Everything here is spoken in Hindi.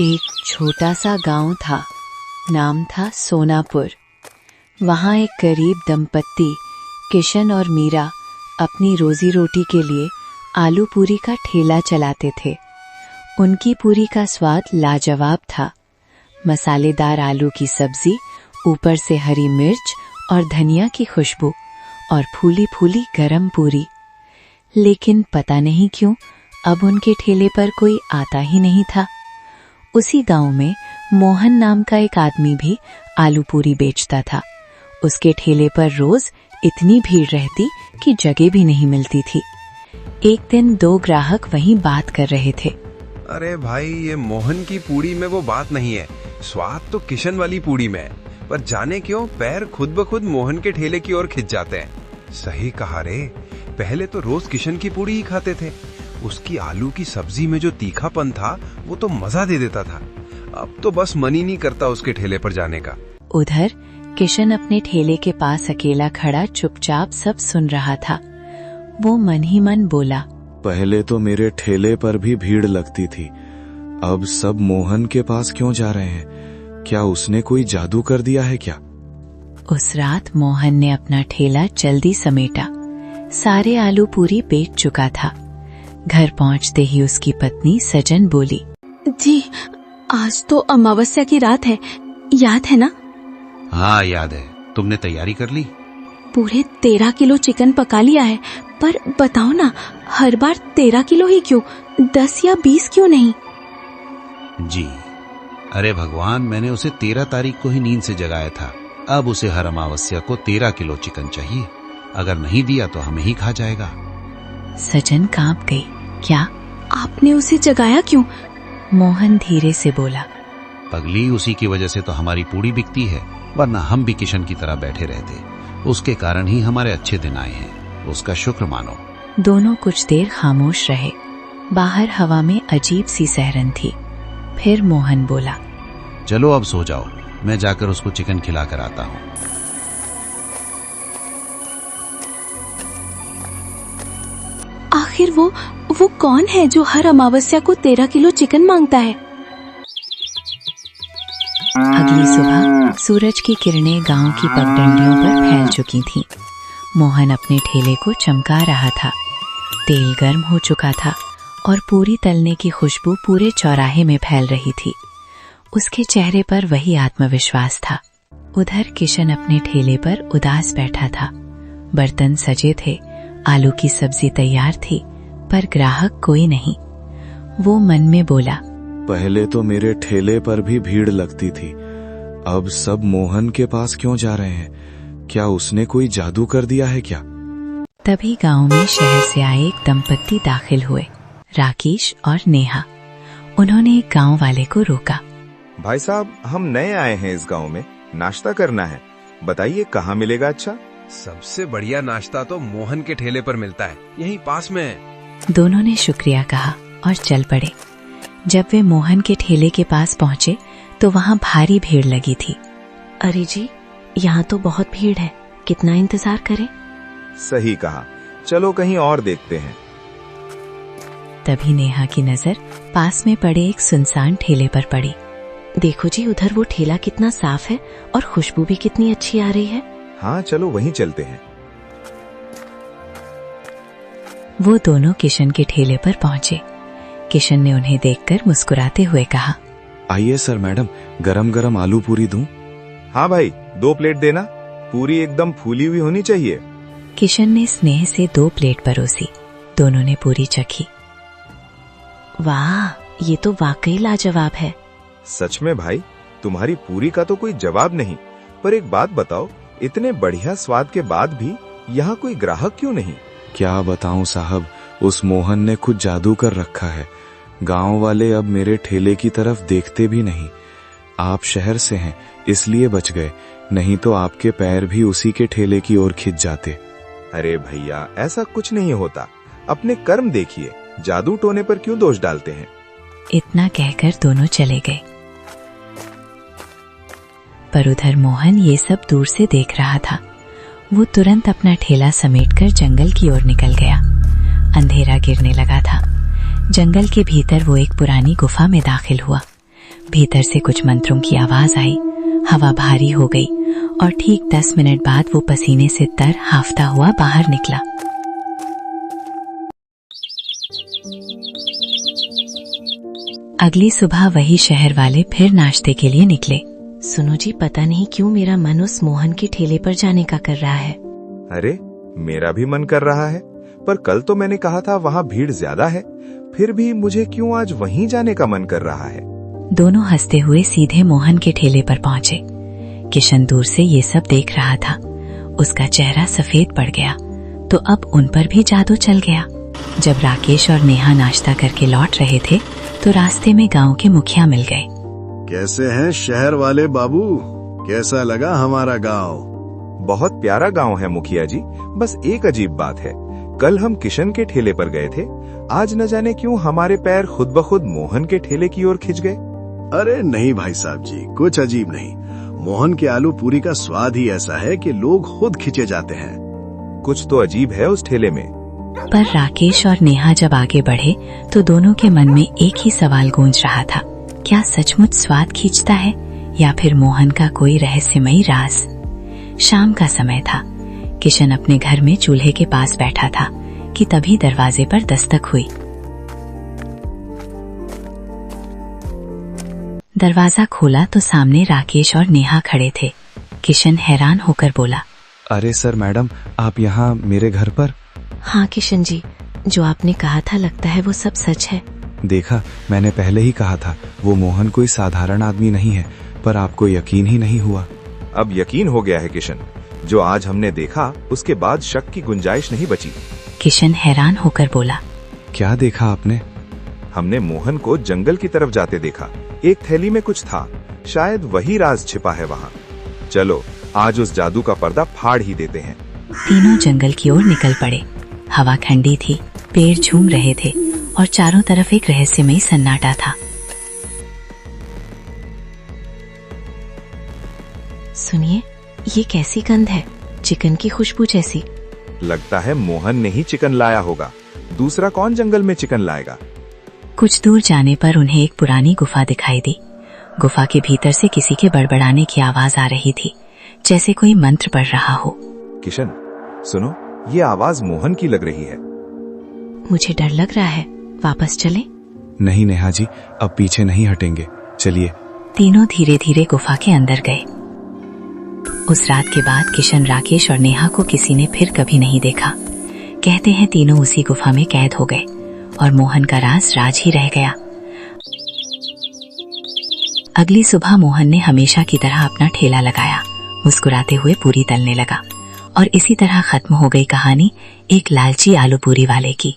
एक छोटा सा गांव था। नाम था सोनापुर। वहाँ एक गरीब दंपत्ति किशन और मीरा अपनी रोजी रोटी के लिए आलू पूरी का ठेला चलाते थे। उनकी पूरी का स्वाद लाजवाब था। मसालेदार आलू की सब्जी, ऊपर से हरी मिर्च और धनिया की खुशबू, और फूली फूली गरम पूरी। लेकिन पता नहीं क्यों अब उनके ठेले पर कोई आता ही नहीं था। उसी गांव में मोहन नाम का एक आदमी भी आलू पूरी बेचता था। उसके ठेले पर रोज इतनी भीड़ रहती कि जगह भी नहीं मिलती थी। एक दिन दो ग्राहक वहीं बात कर रहे थे। अरे भाई, ये मोहन की पूड़ी में वो बात नहीं है, स्वाद तो किशन वाली पूड़ी में है, पर जाने क्यों पैर खुद ब खुद मोहन के ठेले की ओर खिंच जाते हैं। सही कहा रे, पहले तो रोज किशन की पूड़ी ही खाते थे। उसकी आलू की सब्जी में जो तीखापन था वो तो मजा दे देता था। अब तो बस मन ही नहीं करता उसके ठेले पर जाने का। उधर किशन अपने ठेले के पास अकेला खड़ा चुपचाप सब सुन रहा था। वो मन ही मन बोला, पहले तो मेरे ठेले पर भी भीड़ लगती थी, अब सब मोहन के पास क्यों जा रहे हैं? क्या उसने कोई जादू कर दिया है क्या? उस रात मोहन ने अपना ठेला जल्दी समेटा। सारे आलू पूरी बेच चुका था। घर पहुंचते ही उसकी पत्नी सजन बोली, जी, आज तो अमावस्या की रात है, याद है ना? हाँ याद है। तुमने तैयारी कर ली? पूरे 13 किलो चिकन पका लिया है। पर बताओ ना, हर बार 13 किलो ही क्यों, 10 या 20 क्यों नहीं? जी, अरे भगवान, मैंने उसे 13 तारीख को ही नींद से जगाया था। अब उसे हर अमावस्या को 13 किलो चिकन चाहिए। अगर नहीं दिया तो हमें ही खा जाएगा। सजन कांप गई। क्या? आपने उसे जगाया क्यों? मोहन धीरे से बोला, पगली, उसी की वजह से तो हमारी पूड़ी बिकती है, वरना हम भी किशन की तरह बैठे रहते। उसके कारण ही हमारे अच्छे दिन आए हैं, उसका शुक्र मानो। दोनों कुछ देर खामोश रहे। बाहर हवा में अजीब सी सहरन थी। फिर मोहन बोला, चलो अब सो जाओ, मैं जाकर उसको चिकन खिला कर आता हूँ। आखिर वो कौन है जो हर अमावस्या को 13 किलो चिकन मांगता है? अगली सुबह सूरज की किरणें गांव की पगडंडियों पर फैल चुकी थीं। मोहन अपने ठेले को चमका रहा था। तेल गर्म हो चुका था और पूरी तलने की खुशबू पूरे चौराहे में फैल रही थी। उसके चेहरे पर वही आत्मविश्वास था। उधर किशन अपने ठेले पर उदास बैठा था। बर्तन सजे थे, आलू की सब्जी तैयार थी, पर ग्राहक कोई नहीं। वो मन में बोला, पहले तो मेरे ठेले पर भी भीड़ लगती थी, अब सब मोहन के पास क्यों जा रहे हैं? क्या उसने कोई जादू कर दिया है क्या? तभी गांव में शहर से आए एक दंपत्ति दाखिल हुए, राकेश और नेहा। उन्होंने एक गांव वाले को रोका। भाई साहब, हम नए आए हैं इस गांव में, नाश्ता करना है, बताइए कहाँ मिलेगा अच्छा? सबसे बढ़िया नाश्ता तो मोहन के ठेले पर मिलता है, यहीं पास में है। दोनों ने शुक्रिया कहा और चल पड़े। जब वे मोहन के ठेले के पास पहुंचे तो वहां भारी भीड़ लगी थी। अरे जी, यहाँ तो बहुत भीड़ है, कितना इंतजार करें? सही कहा, चलो कहीं और देखते हैं। तभी नेहा की नजर पास में पड़े एक सुनसान ठेले पर पड़ी। देखो जी, उधर वो ठेला कितना साफ है और खुशबू भी कितनी अच्छी आ रही है। हाँ, चलो वहीं चलते हैं। वो दोनों किशन के ठेले पर पहुंचे। किशन ने उन्हें देखकर मुस्कुराते हुए कहा, आइए सर मैडम, गरम गरम आलू पूरी दूं? हाँ भाई, 2 प्लेट देना, पूरी एकदम फूली हुई होनी चाहिए। किशन ने स्नेह से 2 प्लेट परोसी। दोनों ने पूरी चखी। वाह, ये तो वाकई लाजवाब है। सच में भाई, तुम्हारी पूरी का तो कोई जवाब नहीं। पर एक बात बताओ, इतने बढ़िया स्वाद के बाद भी यहाँ कोई ग्राहक क्यों नहीं? क्या बताऊं साहब, उस मोहन ने कुछ जादू कर रखा है। गांव वाले अब मेरे ठेले की तरफ देखते भी नहीं। आप शहर से हैं इसलिए बच गए, नहीं तो आपके पैर भी उसी के ठेले की ओर खिंच जाते। अरे भैया, ऐसा कुछ नहीं होता, अपने कर्म देखिए, जादू टोने पर क्यों दोष डालते हैं? इतना कहकर दोनों चले गए। पर उधर मोहन ये सब दूर से देख रहा था। वो तुरंत अपना ठेला समेटकर जंगल की ओर निकल गया। अंधेरा गिरने लगा था। जंगल के भीतर वो एक पुरानी गुफा में दाखिल हुआ। भीतर से कुछ मंत्रों की आवाज आई। हवा भारी हो गई और ठीक 10 मिनट बाद वो पसीने से तर हाफता हुआ बाहर निकला। अगली सुबह वही शहर वाले फिर नाश्ते के लिए निकले। सुनो जी, पता नहीं क्यों मेरा मन उस मोहन के ठेले पर जाने का कर रहा है। अरे मेरा भी मन कर रहा है, पर कल तो मैंने कहा था वहाँ भीड़ ज्यादा है, फिर भी मुझे क्यों आज वहीं जाने का मन कर रहा है। दोनों हंसते हुए सीधे मोहन के ठेले पर पहुंचे। किशन दूर से ये सब देख रहा था। उसका चेहरा सफेद पड़ गया तो अब उन पर भी जादू चल गया। जब राकेश और नेहा नाश्ता करके लौट रहे थे तो रास्ते में गांव के मुखिया मिल गए। कैसे हैं शहर वाले बाबू, कैसा लगा हमारा गांव? बहुत प्यारा गांव है मुखिया जी, बस एक अजीब बात है। कल हम किशन के ठेले पर गए थे, आज न जाने क्यों हमारे पैर खुद ब खुद मोहन के ठेले की ओर खिंच गए। अरे नहीं भाई साहब जी, कुछ अजीब नहीं। मोहन के आलू पूरी का स्वाद ही ऐसा है कि लोग खुद खिंचे जाते हैं। कुछ तो अजीब है उस ठेले में। पर राकेश और नेहा जब आगे बढ़े तो दोनों के मन में एक ही सवाल गूंज रहा था, क्या सचमुच स्वाद खींचता है या फिर मोहन का कोई रहस्यमयी राज। शाम का समय था। किशन अपने घर में चूल्हे के पास बैठा था कि तभी दरवाजे पर दस्तक हुई। दरवाजा खोला तो सामने राकेश और नेहा खड़े थे। किशन हैरान होकर बोला, अरे सर मैडम, आप यहाँ मेरे घर पर? हाँ किशन जी, जो आपने कहा था लगता है वो सब सच है। देखा, मैंने पहले ही कहा था वो मोहन कोई साधारण आदमी नहीं है, पर आपको यकीन ही नहीं हुआ। अब यकीन हो गया है किशन, जो आज हमने देखा उसके बाद शक की गुंजाइश नहीं बची। किशन हैरान होकर बोला, क्या देखा आपने? हमने मोहन को जंगल की तरफ जाते देखा। एक थैली में कुछ था, शायद वही राज छिपा है वहाँ। चलो आज उस जादू का पर्दा फाड़ ही देते हैं। तीनों जंगल की ओर निकल पड़े। हवा ठंडी थी, पेड़ झूम रहे थे और चारों तरफ एक रहस्यमयी सन्नाटा था। सुनिए, ये कैसी गंध है? चिकन की खुशबू जैसी। लगता है मोहन ने ही चिकन लाया होगा, दूसरा कौन जंगल में चिकन लाएगा। कुछ दूर जाने पर उन्हें एक पुरानी गुफा दिखाई दी। गुफा के भीतर से किसी के बड़बड़ाने की आवाज आ रही थी, जैसे कोई मंत्र पढ़ रहा हो। किशन सुनो, ये आवाज मोहन की लग रही है। मुझे डर लग रहा है, वापस चलें? नहीं नेहा जी, अब पीछे नहीं हटेंगे, चलिए। तीनों धीरे धीरे गुफा के अंदर गए। उस रात के बाद किशन, राकेश और नेहा को किसी ने फिर कभी नहीं देखा। कहते हैं तीनों उसी गुफा में कैद हो गए और मोहन का राज ही रह गया। अगली सुबह मोहन ने हमेशा की तरह अपना ठेला लगाया, मुस्कुराते हुए पूरी तलने लगा और इसी तरह खत्म हो गई कहानी एक लालची आलू पूरी वाले की।